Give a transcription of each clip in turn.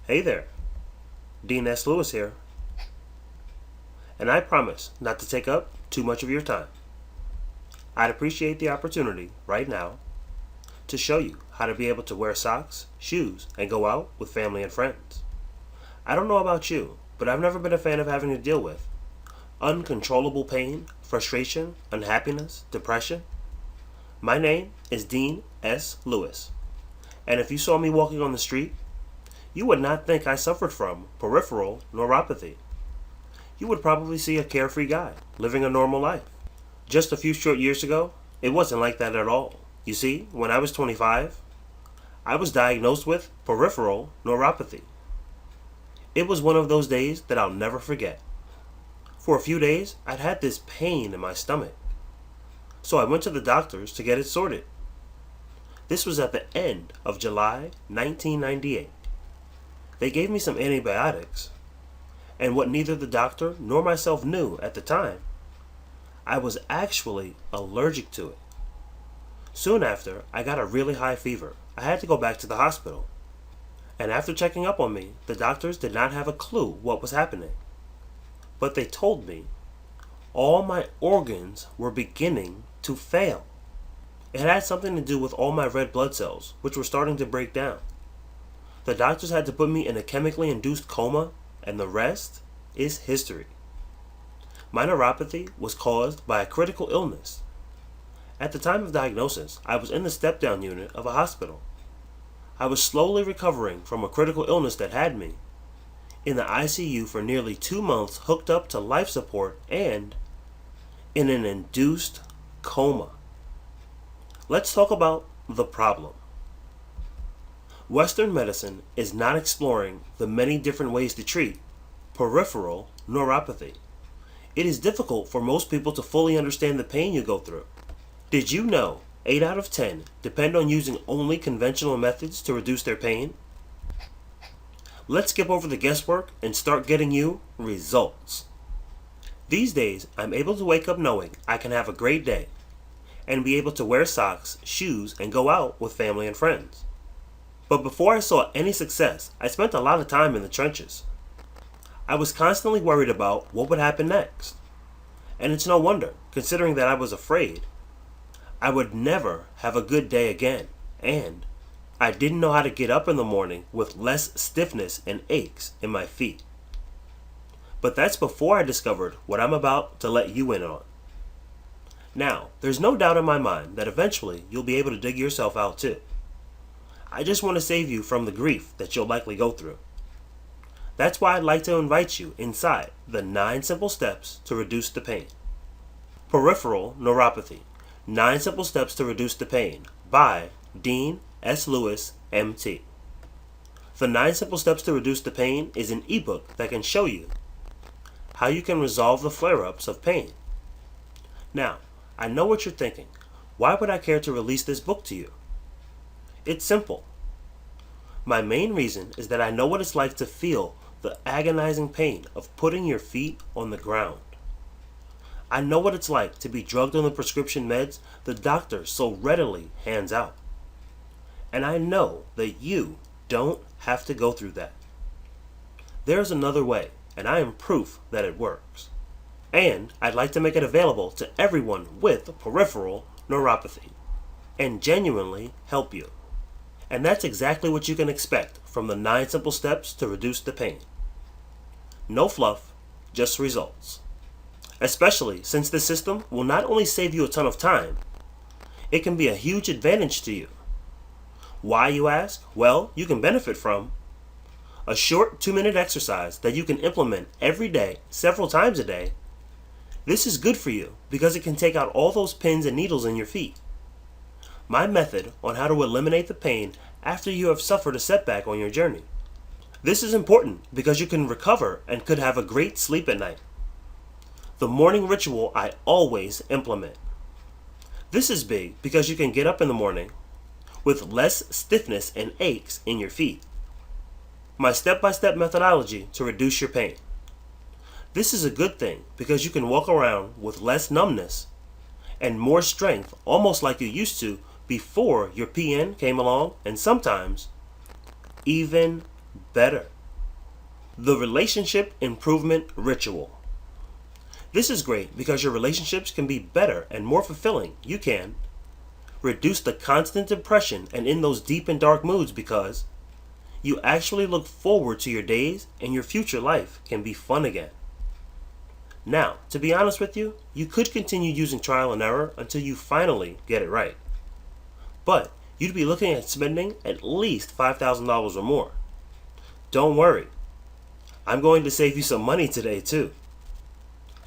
Hey there, Dean S. Lewis here, and I promise not to take up too much of your time. I'd appreciate the opportunity right now to show you how to be able to wear socks, shoes, and go out with family and friends. I don't know about you, but I've never been a fan of having to deal with uncontrollable pain, frustration, unhappiness, depression. My name is Dean S. Lewis, and if you saw me walking on the street, you would not think I suffered from peripheral neuropathy. You would probably see a carefree guy living a normal life. Just a few short years ago, it wasn't like that at all. You see, when I was 25, I was diagnosed with peripheral neuropathy. It was one of those days that I'll never forget. For a few days, I'd had this pain in my stomach. So I went to the doctors to get it sorted. This was at the end of July 1998. They gave me some antibiotics, and what neither the doctor nor myself knew at the time, I was actually allergic to it. Soon after, I got a really high fever. I had to go back to the hospital. And after checking up on me, the doctors did not have a clue what was happening. But they told me all my organs were beginning to fail. It had something to do with all my red blood cells, which were starting to break down. The doctors had to put me in a chemically induced coma, and the rest is history. My neuropathy was caused by a critical illness. At the time of diagnosis, I was in the step-down unit of a hospital. I was slowly recovering from a critical illness that had me in the ICU for nearly 2 months, hooked up to life support and in an induced coma. Let's talk about the problem. Western medicine is not exploring the many different ways to treat peripheral neuropathy. It is difficult for most people to fully understand the pain you go through. Did you know 8 out of 10 depend on using only conventional methods to reduce their pain? Let's skip over the guesswork and start getting you results. These days, I'm able to wake up knowing I can have a great day and be able to wear socks, shoes, and go out with family and friends. But before I saw any success, I spent a lot of time in the trenches. I was constantly worried about what would happen next. And it's no wonder, considering that I was afraid I would never have a good day again, and I didn't know how to get up in the morning with less stiffness and aches in my feet. But that's before I discovered what I'm about to let you in on. Now, there's no doubt in my mind that eventually you'll be able to dig yourself out too. I just want to save you from the grief that you'll likely go through. That's why I'd like to invite you inside the 9 simple steps to reduce the pain. Peripheral Neuropathy, 9 Simple Steps to Reduce the Pain by Dean S. Lewis, MT. The 9 Simple Steps to Reduce the Pain is an ebook that can show you how you can resolve the flare-ups of pain. Now, I know what you're thinking. Why would I care to release this book to you? It's simple. My main reason is that I know what it's like to feel the agonizing pain of putting your feet on the ground. I know what it's like to be drugged on the prescription meds the doctor so readily hands out. And I know that you don't have to go through that. There's another way, and I am proof that it works. And I'd like to make it available to everyone with peripheral neuropathy and genuinely help you. And that's exactly what you can expect from the 9 simple steps to reduce the pain. No fluff, just results. Especially since this system will not only save you a ton of time, it can be a huge advantage to you. Why, you ask? Well, you can benefit from a short 2-minute exercise that you can implement every day, several times a day. This is good for you because it can take out all those pins and needles in your feet. My method on how to eliminate the pain after you have suffered a setback on your journey. This is important because you can recover and could have a great sleep at night. The morning ritual I always implement. This is big because you can get up in the morning with less stiffness and aches in your feet. My step-by-step methodology to reduce your pain. This is a good thing because you can walk around with less numbness and more strength, almost like you used to before your PN came along, and sometimes even better. The relationship improvement ritual. This is great because your relationships can be better and more fulfilling. You can reduce the constant depression and in those deep and dark moods because you actually look forward to your days and your future life can be fun again. Now, to be honest with you, you could continue using trial and error until you finally get it right. But you'd be looking at spending at least $5,000 or more. Don't worry. I'm going to save you some money today too.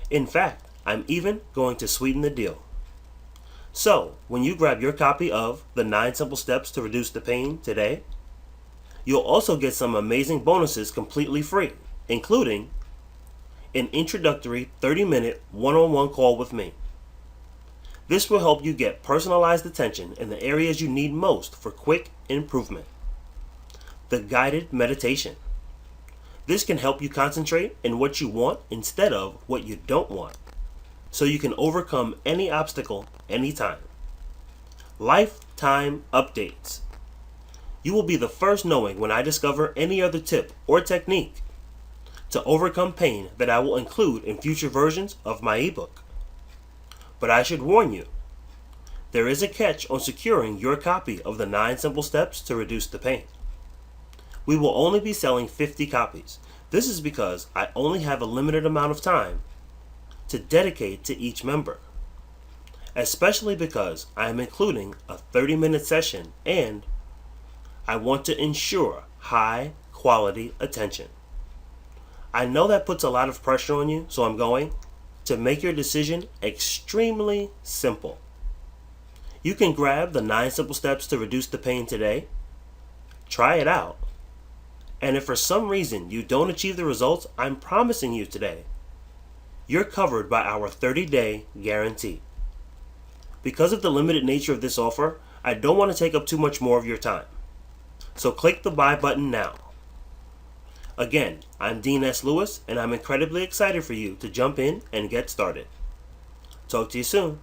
In fact, I'm even going to sweeten the deal. So, when you grab your copy of The 9 Simple Steps to Reduce the Pain today, you'll also get some amazing bonuses completely free, including an introductory 30-minute one-on-one call with me. This will help you get personalized attention in the areas you need most for quick improvement. The guided meditation. This can help you concentrate in what you want instead of what you don't want, so you can overcome any obstacle anytime. Lifetime updates. You will be the first knowing when I discover any other tip or technique to overcome pain that I will include in future versions of my ebook. But I should warn you, there is a catch on securing your copy of the 9 Simple Steps to Reduce the Pain. We will only be selling 50 copies. This is because I only have a limited amount of time to dedicate to each member, especially because I am including a 30-minute session and I want to ensure high quality attention. I know that puts a lot of pressure on you, so I'm going to make your decision extremely simple. You can grab the 9 Simple Steps to Reduce the Pain today, try it out, and if for some reason you don't achieve the results I'm promising you today, you're covered by our 30-day guarantee. Because of the limited nature of this offer, I don't want to take up too much more of your time. So click the buy button now. Again, I'm Dean S. Lewis, and I'm incredibly excited for you to jump in and get started. Talk to you soon.